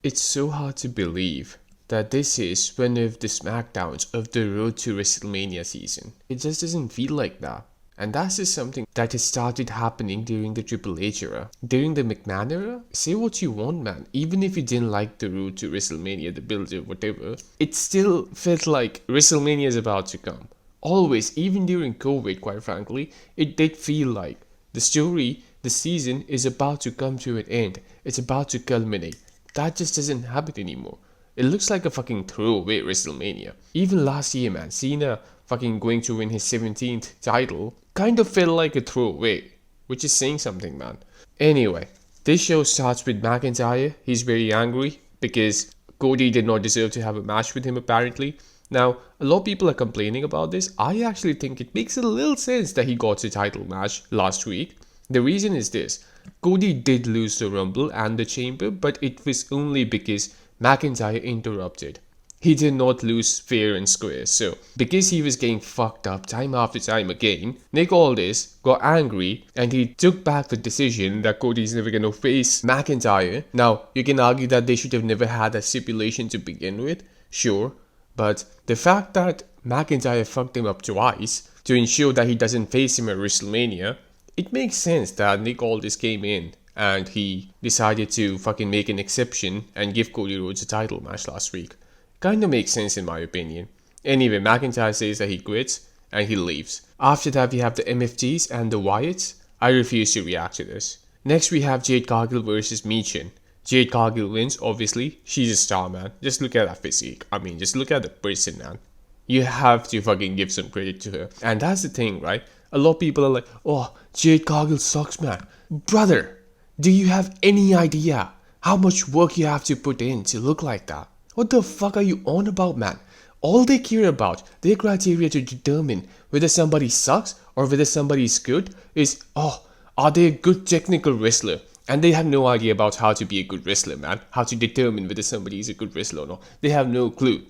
It's so hard to believe that this is one of the Smackdowns of the road to WrestleMania season. It just doesn't feel like that. And that's just something that has started happening during the Triple H era. During the McMahon era, say what you want, man. Even if you didn't like the road to WrestleMania, the build or whatever, it still felt like WrestleMania is about to come. Always, even during COVID, quite frankly, it did feel like the story, the season is about to come to an end. It's about to culminate. That just doesn't happen anymore. It looks like a fucking throwaway WrestleMania. Even last year, man, Cena fucking going to win his 17th title kind of felt like a throwaway, which is saying something, man. Anyway, this show starts with McIntyre. He's very angry because Cody did not deserve to have a match with him, apparently. Now, a lot of people are complaining about this. I actually think it makes a little sense that he got a title match last week. The reason is this: Cody did lose the Rumble and the Chamber, but it was only because McIntyre interrupted. He did not lose fair and square. So, because he was getting fucked up time after time again, Nick Aldis got angry and he took back the decision that Cody's never gonna face McIntyre. Now, you can argue that they should have never had that stipulation to begin with, sure, but the fact that McIntyre fucked him up twice to ensure that he doesn't face him at WrestleMania, it makes sense that Nick Aldis came in and he decided to fucking make an exception and give Cody Rhodes a title match last week. Kinda makes sense in my opinion. Anyway, McIntyre says that he quits and he leaves. After that, we have the MFTs and the Wyatts. I refuse to react to this. Next, we have Jade Cargill versus Michin. Jade Cargill wins, obviously. She's a star, man. Just look at that physique. I mean, just look at the person, man. You have to fucking give some credit to her. And that's the thing, right? A lot of people are like, oh, Jade Cargill sucks, man. Brother, do you have any idea how much work you have to put in to look like that? What the fuck are you on about, man? All they care about, their criteria to determine whether somebody sucks or whether somebody is good is, oh, are they a good technical wrestler? And they have no idea about how to be a good wrestler, man. How to determine whether somebody is a good wrestler or not. They have no clue.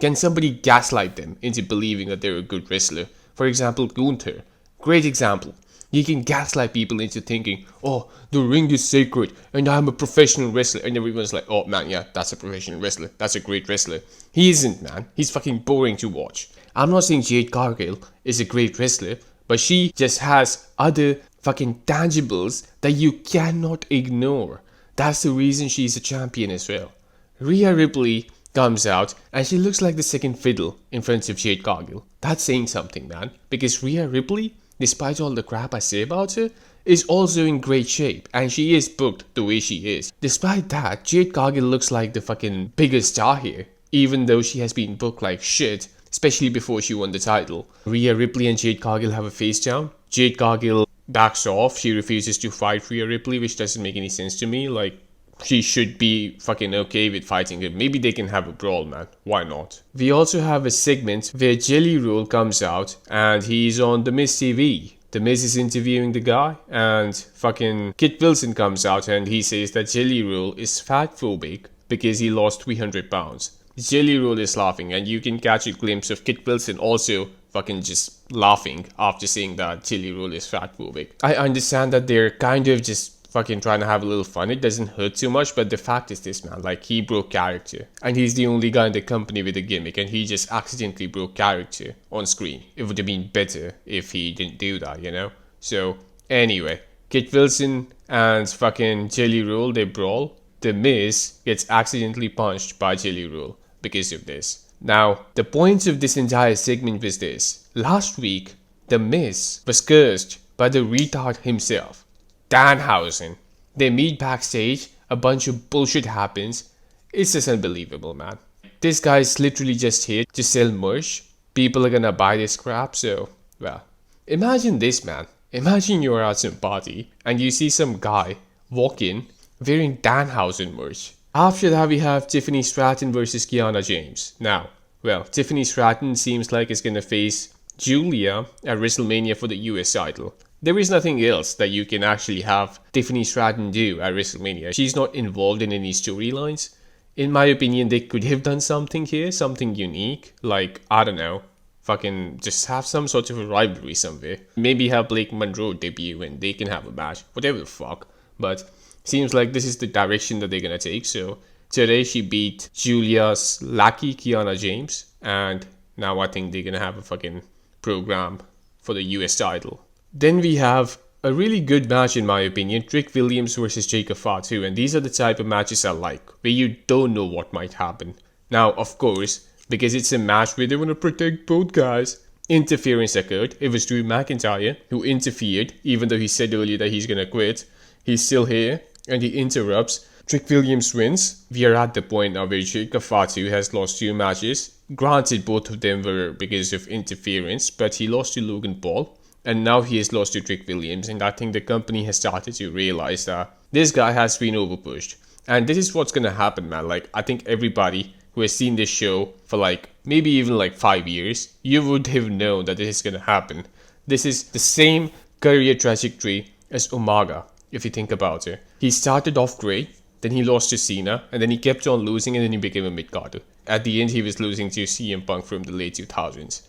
Can somebody gaslight them into believing that they're a good wrestler? For example, Gunther. Great example. You can gaslight people into thinking, oh, the ring is sacred and I'm a professional wrestler. And everyone's like, oh man, yeah, that's a professional wrestler. That's a great wrestler. He isn't, man. He's fucking boring to watch. I'm not saying Jade Cargill is a great wrestler, but she just has other fucking tangibles that you cannot ignore. That's the reason she's a champion as well. Rhea Ripley comes out and she looks like the second fiddle in front of Jade Cargill. That's saying something, man. Because Rhea Ripley, despite all the crap I say about her, is also in great shape and she is booked the way she is. Despite that, Jade Cargill looks like the fucking biggest star here, even though she has been booked like shit, especially before she won the title. Rhea Ripley and Jade Cargill have a face down. Jade Cargill backs off. She refuses to fight Rhea Ripley, which doesn't make any sense to me. Like, she should be fucking okay with fighting her. Maybe they can have a brawl, man. Why not? We also have a segment where Jelly Roll comes out and he's on The Miz TV. The Miz is interviewing the guy and fucking Kit Wilson comes out and he says that Jelly Roll is fat phobic because he lost 300 pounds. Jelly Roll is laughing and you can catch a glimpse of Kit Wilson also fucking just laughing after saying that Jelly Roll is fat phobic. I understand that they're kind of just fucking trying to have a little fun. It doesn't hurt too much, but the fact is this, man, like, he broke character and he's the only guy in the company with a gimmick and he just accidentally broke character on screen. It would have been better if he didn't do that, you know? So anyway, Kit Wilson and fucking Jelly Roll, they brawl. The Miz gets accidentally punched by Jelly Roll because of this. Now, the point of this entire segment was this: last week the Miz was cursed by the retard himself, Danhausen. They meet backstage, a bunch of bullshit happens. It's just unbelievable, man. This guy's literally just here to sell merch. People are gonna buy this crap, so, well. Imagine this, man. Imagine you're at some party and you see some guy walk in wearing Danhausen merch. After that, we have Tiffany Stratton versus Kiana James. Now, well, Tiffany Stratton seems like it's gonna face Julia at WrestleMania for the US title. There is nothing else that you can actually have Tiffany Stratton do at WrestleMania. She's not involved in any storylines. In my opinion, they could have done something here, something unique. Like, I don't know, fucking just have some sort of a rivalry somewhere. Maybe have Blake Monroe debut and they can have a match. Whatever the fuck. But seems like this is the direction that they're gonna take, so Today she beat Julia's lackey, Kiana James, and now I think they're gonna have a fucking program for the US title. Then we have a really good match in my opinion, Trick Williams versus Jacob Fatu, and these are the type of matches I like, where you don't know what might happen. Now, of course, because it's a match where they want to protect both guys, interference occurred. It was Drew McIntyre who interfered, even though he said earlier that he's gonna quit. He's still here, and he interrupts. Trick Williams wins. We are at the point now where Jacob Fatu has lost 2 matches. Granted, both of them were because of interference, but he lost to Logan Paul. And now he has lost to Trick Williams, and I think the company has started to realize that this guy has been overpushed. And this is what's gonna happen, man. Like, I think everybody who has seen this show for like, maybe even like 5 years, you would have known that this is gonna happen. This is the same career trajectory as Umaga, if you think about it. He started off great, then he lost to Cena, and then he kept on losing, and then he became a mid-carder. At the end, he was losing to CM Punk from the late 2000s.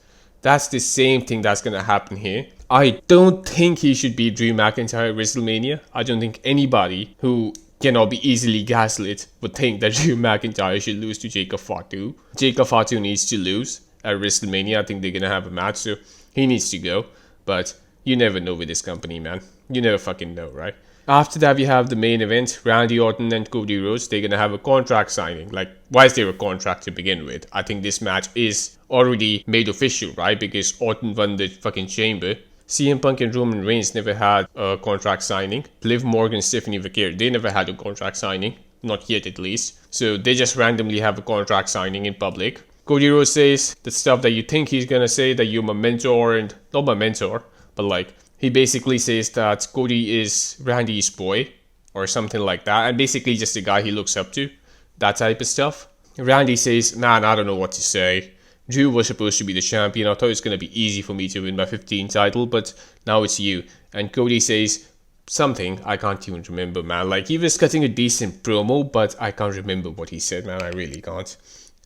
That's the same thing that's gonna happen here. I don't think he should beat Drew McIntyre at WrestleMania. I don't think anybody who cannot be easily gaslit would think that Drew McIntyre should lose to Jacob Fatu. Jacob Fatu needs to lose at WrestleMania. I think they're gonna have a match, so he needs to go. But you never know with this company, man. You never fucking know, right? After that, we have the main event, Randy Orton and Cody Rhodes. They're gonna have a contract signing. Like, why is there a contract to begin with? I think this match is already made official, right? Because Orton won the fucking chamber. CM Punk and Roman Reigns never had a contract signing. Liv Morgan, Stephanie Vaquer, they never had a contract signing. Not yet, at least. So they just randomly have a contract signing in public. Cody Rhodes says the stuff that you think he's gonna say, that you're my mentor, and not my mentor, but like, he basically says that Cody is Randy's boy, or something like that, and basically just the guy he looks up to. That type of stuff. Randy says, man, I don't know what to say. Drew was supposed to be the champion. I thought it was going to be easy for me to win my 15th title, but now it's you. And Cody says something, I can't even remember, man. Like, he was cutting a decent promo, but I can't remember what he said, man. I really can't.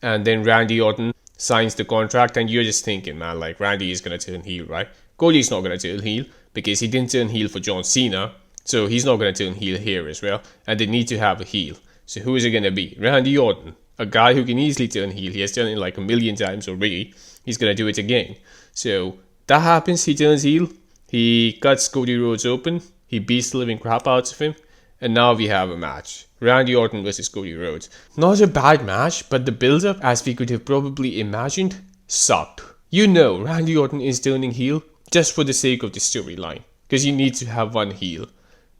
And then Randy Orton signs the contract, and you're just thinking, man, like, Randy is going to turn heel, right? Cody's not going to turn heel, because he didn't turn heel for John Cena, so he's not going to turn heel here as well. And they need to have a heel. So who is it going to be? Randy Orton. A guy who can easily turn heel. He has done it like a million times already. He's gonna do it again. So that happens. He turns heel. He cuts Cody Rhodes open. He beats the living crap out of him. And now we have a match. Randy Orton versus Cody Rhodes. Not a bad match, but the build-up, as we could have probably imagined, sucked. You know Randy Orton is turning heel just for the sake of the storyline. Because you need to have one heel.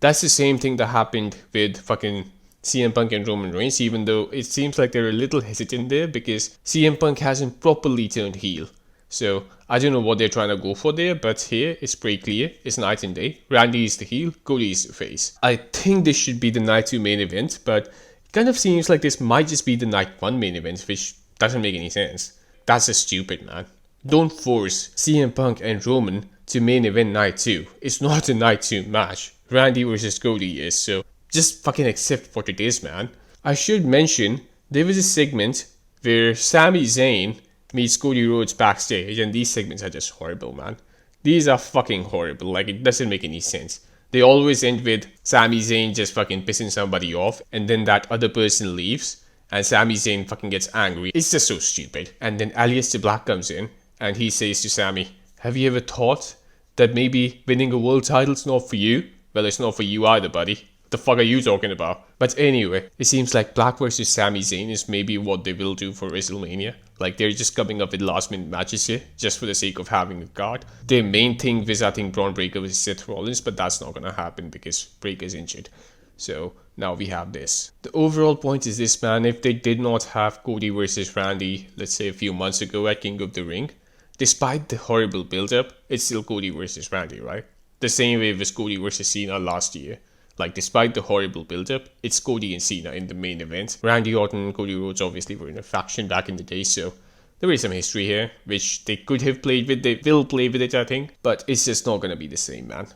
That's the same thing that happened with fucking CM Punk and Roman Reigns, even though it seems like they're a little hesitant there because CM Punk hasn't properly turned heel. So I don't know what they're trying to go for there, but here it's pretty clear. It's night and day. Randy is the heel, Cody is the face. I think this should be the night 2 main event, but it kind of seems like this might just be the night 1 main event, which doesn't make any sense. That's just stupid, man. Don't force CM Punk and Roman to main event night 2. It's not a night 2 match. Randy versus Cody is, so just fucking accept what it is, man. I should mention, there was a segment where Sami Zayn meets Cody Rhodes backstage, and these segments are just horrible, man. These are fucking horrible, like, it doesn't make any sense. They always end with Sami Zayn just fucking pissing somebody off, and then that other person leaves, and Sami Zayn fucking gets angry. It's just so stupid. And then Aleister Black comes in, and he says to Sami, have you ever thought that maybe winning a world title's not for you? Well, it's not for you either, buddy. The fuck are you talking about? But anyway, it seems like Black vs Sami Zayn is maybe what they will do for WrestleMania. Like, they're just coming up with last minute matches here, just for the sake of having a card. Their main thing was, I think, Braun Breaker vs Seth Rollins, but that's not gonna happen because Breaker's injured. So now we have this. The overall point is this, man. If they did not have Cody versus Randy, let's say a few months ago at King of the Ring, despite the horrible build-up, it's still Cody versus Randy, right? The same way with Cody versus Cena last year. Like, despite the horrible build-up, it's Cody and Cena in the main event. Randy Orton and Cody Rhodes obviously were in a faction back in the day, so there is some history here, which they could have played with. They will play with it, I think. But it's just not going to be the same, man.